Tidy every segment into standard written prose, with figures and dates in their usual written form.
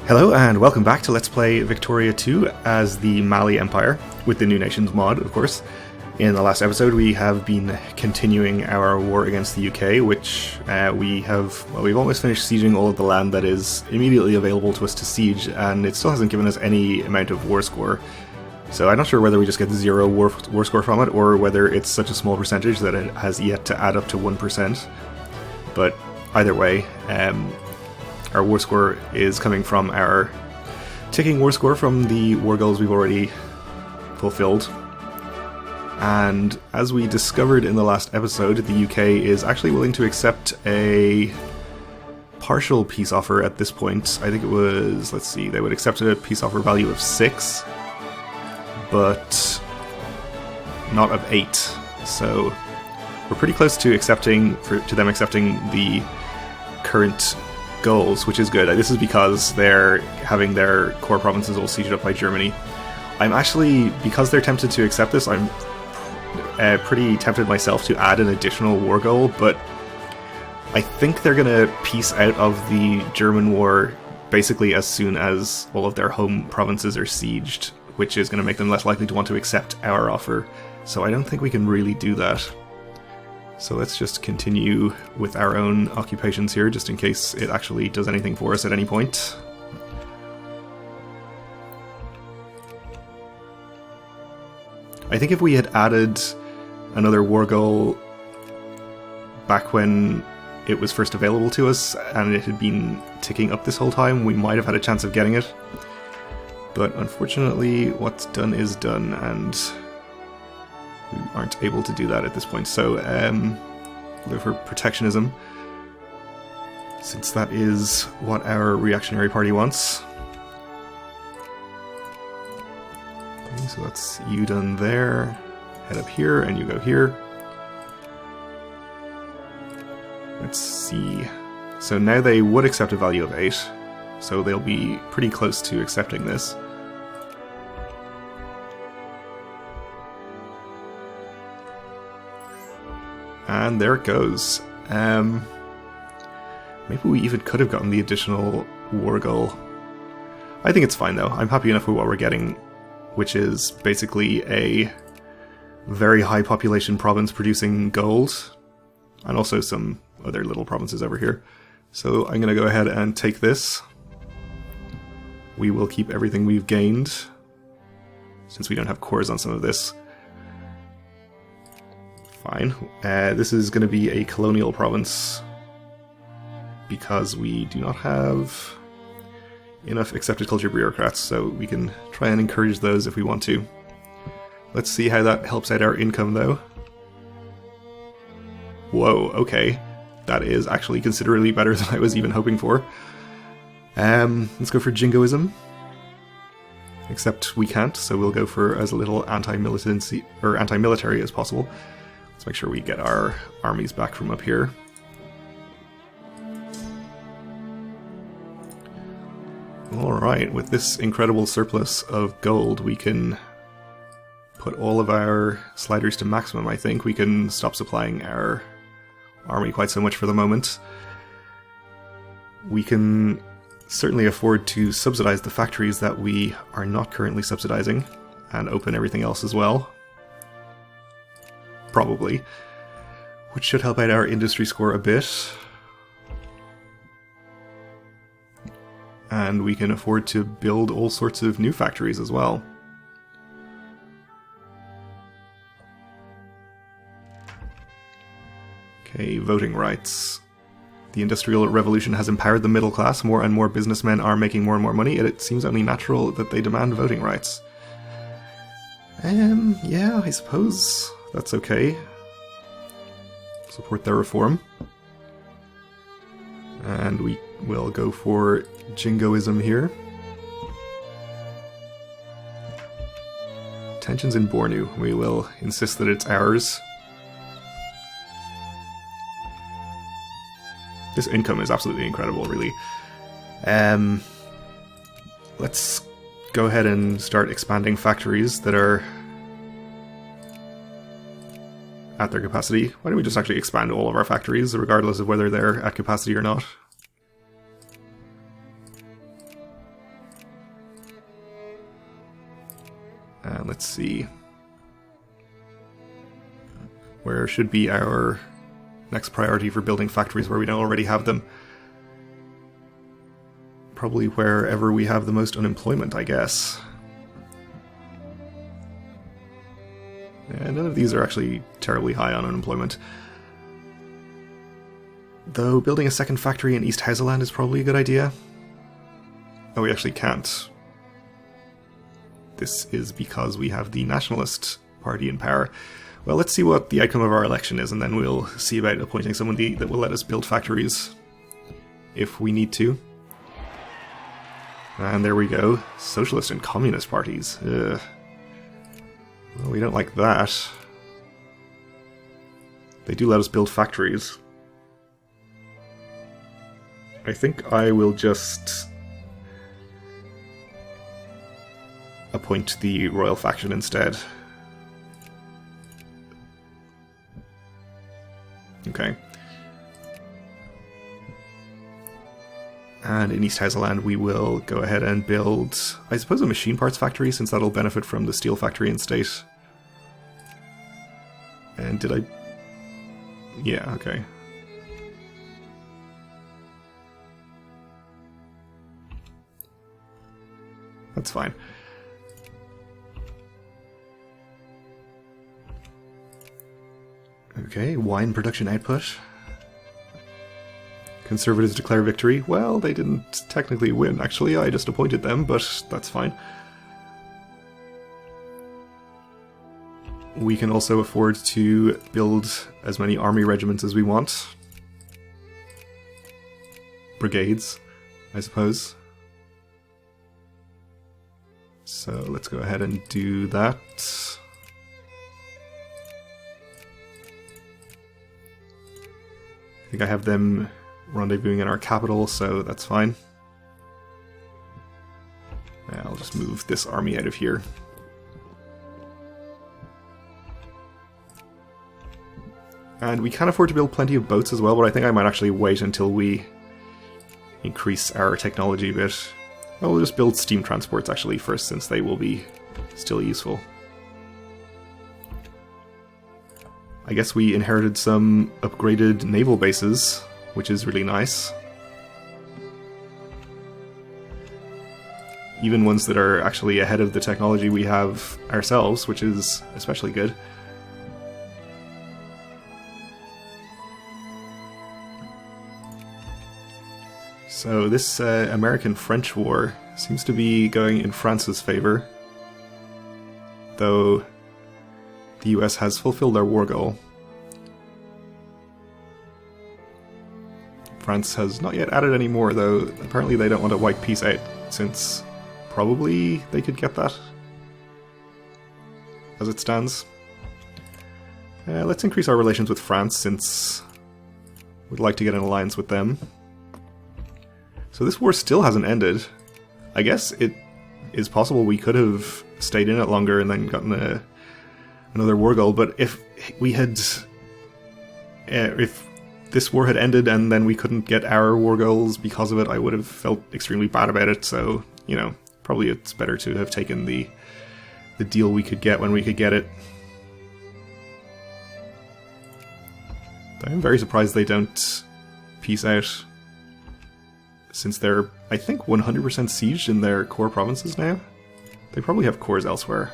Hello and welcome back to Let's Play Victoria 2 as the Mali Empire, with the New Nations mod, of course. In the last episode we have been continuing our war against the UK, which we've almost finished sieging all of the land that is immediately available to us to siege, and it still hasn't given us any amount of war score. So I'm not sure whether we just get 0 war score from it, or whether it's such a small percentage that it has yet to add up to 1%. But either way, our war score is coming from our ticking war score from the war goals we've already fulfilled. And as we discovered in the last episode, the UK is actually willing to accept a partial peace offer at this point. I think it was, let's see, they would accept a peace offer value of 6, but not of 8. So we're pretty close to them accepting the current goals, which is good. This is because they're having their core provinces all sieged up by Germany. I'm actually, because they're tempted to accept this, I'm pretty tempted myself to add an additional war goal, but I think they're gonna peace out of the German war basically as soon as all of their home provinces are sieged, which is gonna make them less likely to want to accept our offer. So I don't think we can really do that. So let's just continue with our own occupations here, just in case it actually does anything for us at any point. I think if we had added another war goal back when it was first available to us, and it had been ticking up this whole time, we might have had a chance of getting it. But unfortunately, what's done is done, and we aren't able to do that at this point, so we'll go for protectionism, since that is what our reactionary party wants. Okay, so that's you done there. Head up here, and you go here. Let's see. So now they would accept a value of 8, so they'll be pretty close to accepting this. And there it goes. Maybe we even could have gotten the additional war goal. I think it's fine though. I'm happy enough with what we're getting, which is basically a very high population province producing gold, and also some other little provinces over here. So I'm going to go ahead and take this. We will keep everything we've gained, since we don't have cores on some of this. Fine. This is going to be a colonial province, because we do not have enough accepted culture bureaucrats, so we can try and encourage those if we want to. Let's see how that helps out our income, though. Whoa, okay. That is actually considerably better than I was even hoping for. Let's go for jingoism. Except we can't, so we'll go for as little anti-military as possible. Let's make sure we get our armies back from up here. Alright, with this incredible surplus of gold, we can put all of our sliders to maximum, I think. We can stop supplying our army quite so much for the moment. We can certainly afford to subsidize the factories that we are not currently subsidizing, and open everything else as well. Probably. Which should help out our industry score a bit. And we can afford to build all sorts of new factories as well. Okay, voting rights. The Industrial Revolution has empowered the middle class. More and more businessmen are making more and more money. It seems only natural that they demand voting rights. Yeah, I suppose that's okay. Support their reform. And we will go for jingoism here. Tensions in Bornu. We will insist that it's ours. This income is absolutely incredible, really. Let's go ahead and start expanding factories that are at their capacity. Why don't we just actually expand all of our factories, regardless of whether they're at capacity or not? And let's see. Where should be our next priority for building factories where we don't already have them? Probably wherever we have the most unemployment, I guess. And none of these are actually terribly high on unemployment. Though building a second factory in East Hausaland is probably a good idea. Oh, we actually can't. This is because we have the Nationalist Party in power. Well, let's see what the outcome of our election is, and then we'll see about appointing someone that will let us build factories if we need to. And there we go. Socialist and Communist parties. Ugh. Well, we don't like that. They do let us build factories. I think I will just appoint the royal faction instead. Okay. And in East Hausaland we will go ahead and build, I suppose, a machine parts factory, since that'll benefit from the steel factory in state. And did I... Yeah, okay. That's fine. Okay, wine production output. Conservatives declare victory. Well, they didn't technically win, actually. I just appointed them, but that's fine. We can also afford to build as many army regiments as we want. Brigades, I suppose. So let's go ahead and do that. I think I have them rendezvousing in our capital, so that's fine. I'll just move this army out of here. And we can afford to build plenty of boats as well, but I think I might actually wait until we increase our technology a bit. Oh, we'll just build steam transports actually first, since they will be still useful. I guess we inherited some upgraded naval bases, which is really nice. Even ones that are actually ahead of the technology we have ourselves, which is especially good. So this American-French war seems to be going in France's favor, though the US has fulfilled their war goal. France has not yet added any more, though. Apparently they don't want to wipe peace out, since probably they could get that as it stands. Let's increase our relations with France, since we'd like to get an alliance with them. So this war still hasn't ended. I guess it is possible we could have stayed in it longer and then gotten another war goal, but if we had... if this war had ended and then we couldn't get our war goals because of it, I would have felt extremely bad about it, so, you know, probably it's better to have taken the deal we could get when we could get it. I'm very surprised they don't peace out, since they're, I think, 100% sieged in their core provinces now. They probably have cores elsewhere.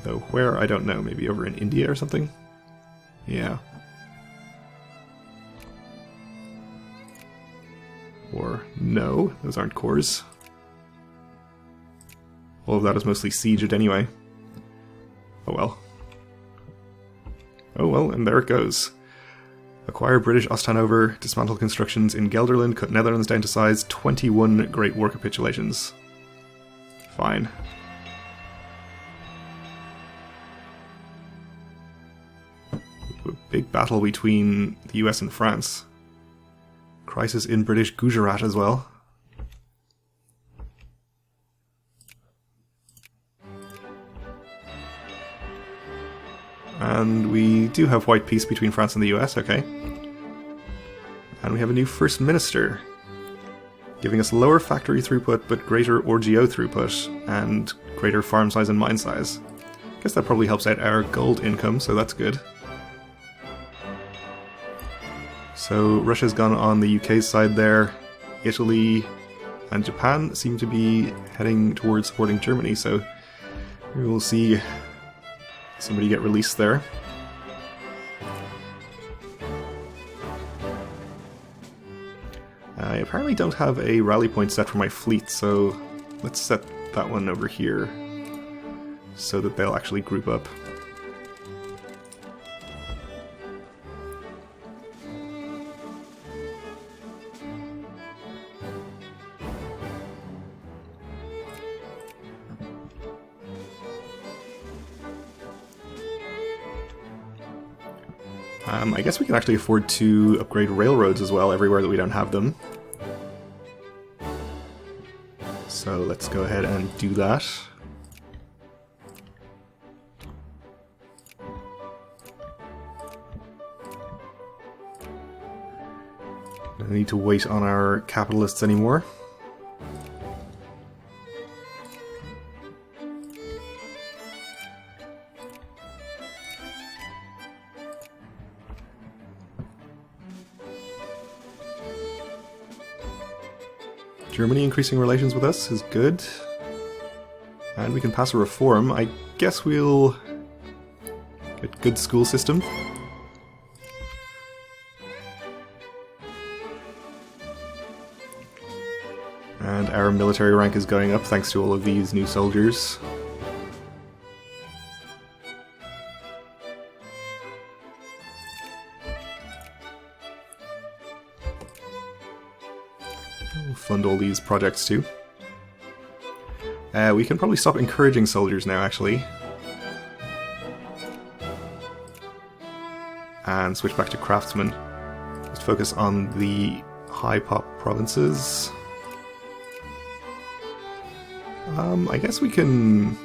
Though where, I don't know. Maybe over in India or something? Yeah. Or no, those aren't cores. All of that is mostly sieged anyway. Oh well. Oh well, and there it goes. Acquire British Osthanover, dismantle constructions in Gelderland, cut Netherlands down to size, 21 Great War capitulations. Fine. A big battle between the US and France. Crisis in British Gujarat as well. And we do have white peace between France and the US, okay. And we have a new First Minister. giving us lower factory throughput but greater RGO throughput and greater farm size and mine size. Guess that probably helps out our gold income, so that's good. So Russia's gone on the UK side there. Italy and Japan seem to be heading towards supporting Germany, so we will see somebody get released there. I apparently don't have a rally point set for my fleet, so let's set that one over here so that they'll actually group up. I guess we can actually afford to upgrade railroads as well everywhere that we don't have them. So let's go ahead and do that. Don't need to wait on our capitalists anymore. Germany increasing relations with us is good. And we can pass a reform. I guess we'll get good school system. And our military rank is going up thanks to all of these new soldiers. We'll fund all these projects too. We can probably stop encouraging soldiers now, actually. And switch back to craftsmen. Just focus on the high pop provinces. I guess we can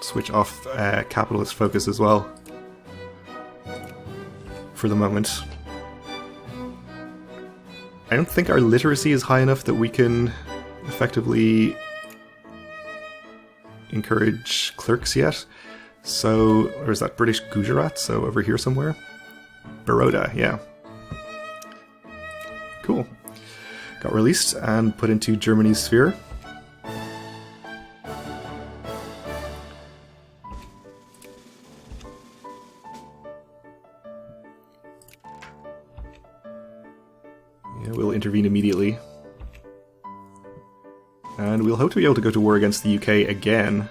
switch off capitalist focus as well for the moment. I don't think our literacy is high enough that we can effectively encourage clerks yet. So, or is that British Gujarat? So over here somewhere? Baroda, yeah. Cool. Got released and put into Germany's sphere. Yeah, we'll intervene immediately. And we'll hope to be able to go to war against the UK again.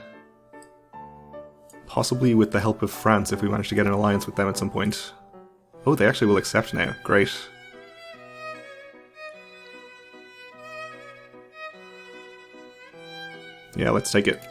Possibly with the help of France if we manage to get an alliance with them at some point. Oh, they actually will accept now. Great. Yeah, let's take it.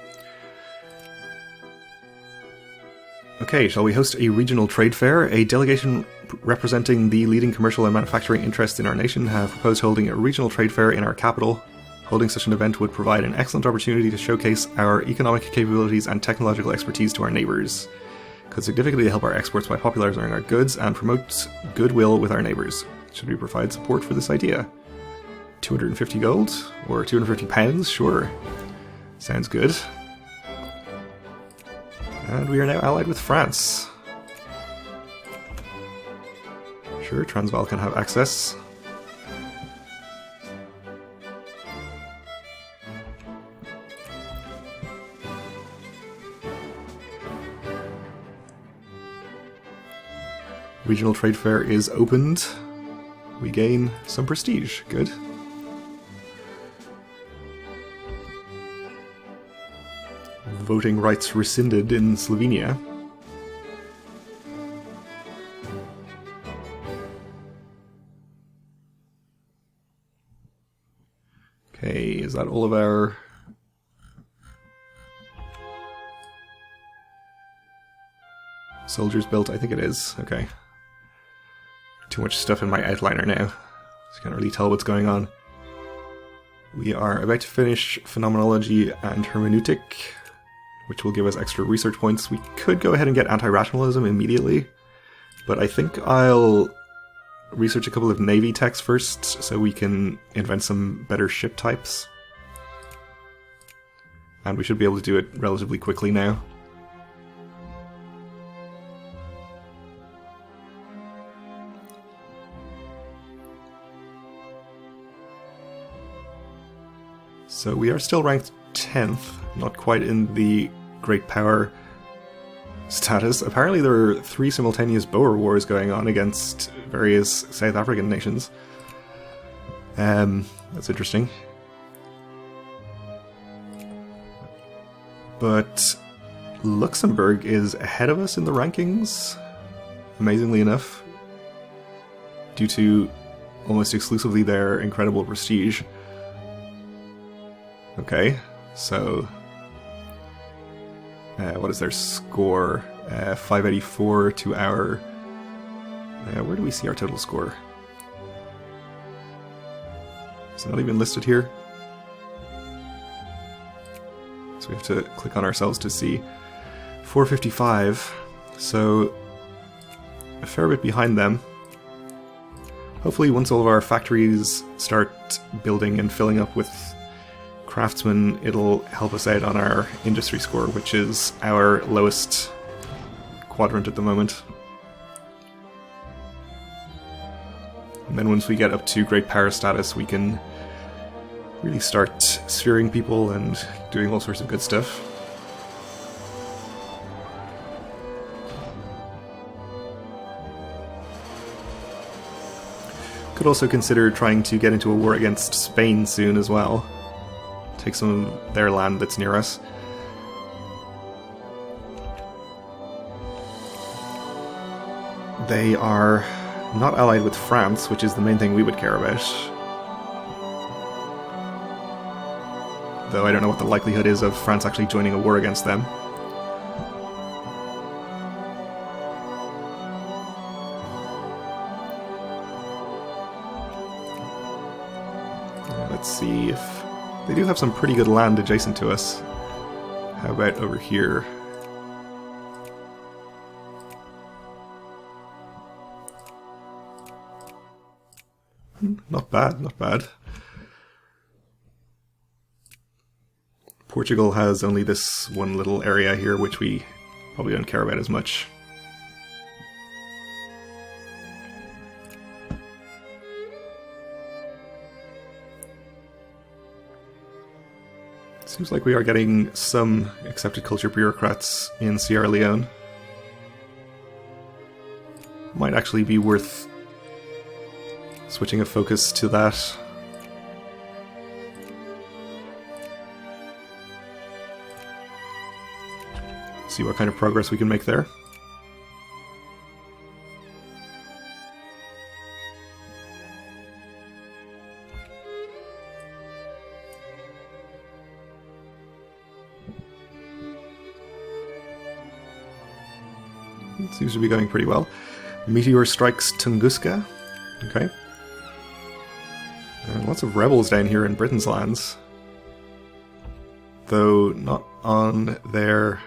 Okay, shall we host a regional trade fair? A delegation representing the leading commercial and manufacturing interests in our nation have proposed holding a regional trade fair in our capital. Holding such an event would provide an excellent opportunity to showcase our economic capabilities and technological expertise to our neighbours. Could significantly help our exports by popularizing our goods and promote goodwill with our neighbours. Should we provide support for this idea? 250 gold? Or 250 pounds? Sure. Sounds good. And we are now allied with France. Sure, Transvaal can have access. Regional trade fair is opened. We gain some prestige. Good. Voting rights rescinded in Slovenia. Okay, is that all of our... soldiers built? I think it is. Okay. Too much stuff in my outliner now. So I can't really tell what's going on. We are about to finish Phenomenology and Hermeneutic, which will give us extra research points. We could go ahead and get anti-rationalism immediately, but I think I'll research a couple of Navy techs first, so we can invent some better ship types. And we should be able to do it relatively quickly now. So we are still ranked 10th, not quite in the great power status. Apparently there are 3 simultaneous Boer wars going on against various South African nations. That's interesting. But Luxembourg is ahead of us in the rankings, amazingly enough, due to almost exclusively their incredible prestige. Okay, so what is their score? 584 to our... where do we see our total score? Is it not even listed here? So we have to click on ourselves to see. 455, so a fair bit behind them. Hopefully once all of our factories start building and filling up with craftsmen, it'll help us out on our industry score, which is our lowest quadrant at the moment. And then once we get up to great power status, we can really start sphering people and doing all sorts of good stuff. Could also consider trying to get into a war against Spain soon as well. Take some of their land that's near us. They are not allied with France, which is the main thing we would care about. Though I don't know what the likelihood is of France actually joining a war against them. Let's see if... They do have some pretty good land adjacent to us. How about over here? Not bad, not bad. Portugal has only this one little area here, which we probably don't care about as much. Seems like we are getting some accepted culture bureaucrats in Sierra Leone. Might actually be worth switching a focus to that. See what kind of progress we can make there. It seems to be going pretty well. Meteor strikes Tunguska. Okay. And lots of rebels down here in Britain's lands. Though not on their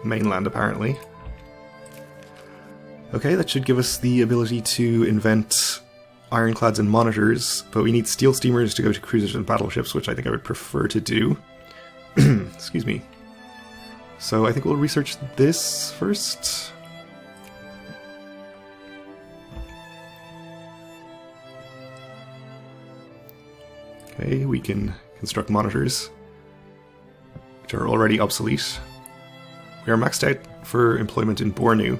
mainland, apparently. Okay, that should give us the ability to invent ironclads and monitors, but we need steel steamers to go to cruisers and battleships, which I think I would prefer to do. Excuse me. So I think we'll research this first. Okay, we can construct monitors, which are already obsolete. We are maxed out for employment in Bornu.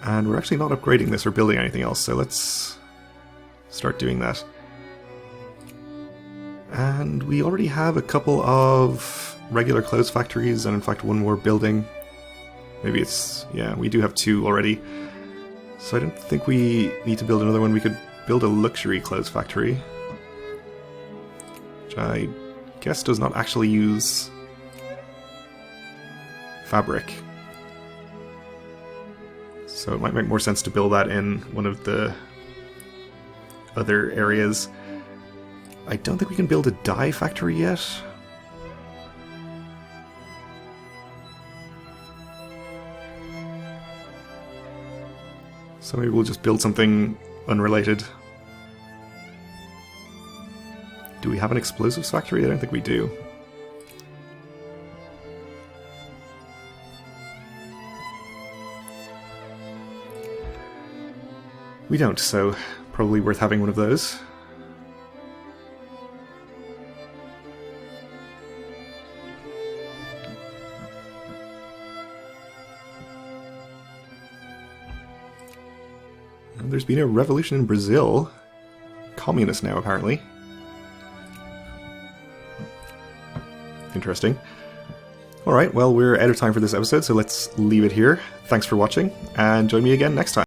And we're actually not upgrading this or building anything else, so let's start doing that. And we already have a couple of regular clothes factories, and in fact one more building. Maybe it's... yeah, we do have 2 already. So I don't think we need to build another one. We could build a luxury clothes factory, which I guess does not actually use fabric. So it might make more sense to build that in one of the other areas. I don't think we can build a dye factory yet. So maybe we'll just build something unrelated. Do we have an explosives factory? I don't think we do. We don't, so probably worth having one of those. And there's been a revolution in Brazil. Communist now, apparently. Interesting. Alright, well, we're out of time for this episode, so let's leave it here. Thanks for watching, and join me again next time.